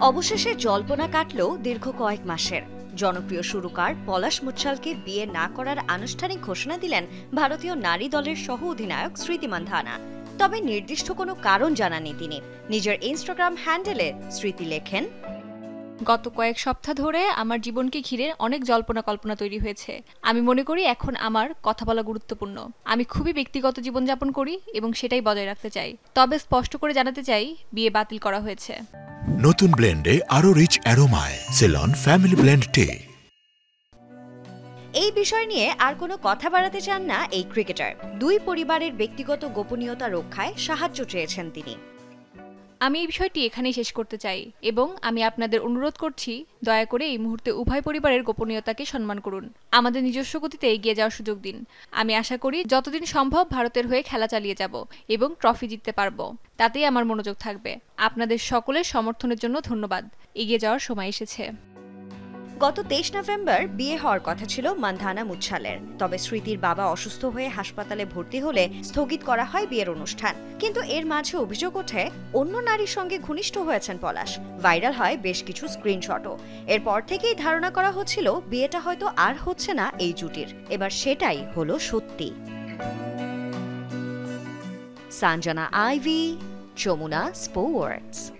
অবশেষে জল্পনা কাটল দীর্ঘ কয়েক মাসের। জনপ্রিয় সুরকার পলাশ মুচ্ছালকে বিয়ে না করার আনুষ্ঠানিক ঘোষণা দিলেন ভারতীয় নারী দলের সহ অধিনায়ক স্মৃতি মান্ধানা। তবে নির্দিষ্ট কোনো কারণ জানাননি তিনি। নিজের ইনস্টাগ্রাম হ্যান্ডেলে স্মৃতি লেখেন, গত কয়েক সপ্তাহ ধরে আমার জীবনকে ঘিরে অনেক জল্পনা কল্পনা তৈরি হয়েছে। আমি মনে করি এখন আমার কথা বলা গুরুত্বপূর্ণ। আমি খুবই ব্যক্তিগত জীবনযাপন করি এবং সেটাই বজায় রাখতে চাই। তবে স্পষ্ট করে জানাতে চাই, বিয়ে বাতিল করা হয়েছে। নতুন ব্লেন্ডে আরো রিচ অ্যারোমায় সেলন ফ্যামিলি ব্লেন্ড টে। এই বিষয় নিয়ে আর কোনো কথা বাড়াতে চান না এই ক্রিকেটার। দুই পরিবারের ব্যক্তিগত গোপনীয়তা রক্ষায় সাহায্য চেয়েছেন তিনি। আমি এই বিষয়টি এখানেই শেষ করতে চাই এবং আমি আপনাদের অনুরোধ করছি, দয়া করে এই মুহূর্তে উভয় পরিবারের গোপনীয়তাকে সম্মান করুন। আমাদের নিজস্ব গতিতে এগিয়ে যাওয়ার সুযোগ দিন। আমি আশা করি যতদিন সম্ভব ভারতের হয়ে খেলা চালিয়ে যাব এবং ট্রফি জিততে পারবো। তাতেই আমার মনোযোগ থাকবে। আপনাদের সকলের সমর্থনের জন্য ধন্যবাদ। এগিয়ে যাওয়ার সময় এসেছে। গত 23 নভেম্বর বিয়ে হওয়ার কথা ছিল মান্ধানা মুচ্ছালের। তবে স্মৃতির বাবা অসুস্থ হয়ে হাসপাতালে ভর্তি হলে স্থগিত করা হয় বিয়ের অনুষ্ঠান। কিন্তু এর মাঝে অভিযোগ ওঠে অন্য নারীর সঙ্গে ঘনিষ্ঠ হয়েছেন পলাশ। ভাইরাল হয় বেশ কিছু স্ক্রিনশটও। এরপর থেকেই ধারণা করা হচ্ছিল বিয়েটা হয়তো আর হচ্ছে না এই জুটির। এবার সেটাই হলো সত্যি। Sanjana Ivy, Jamuna sports.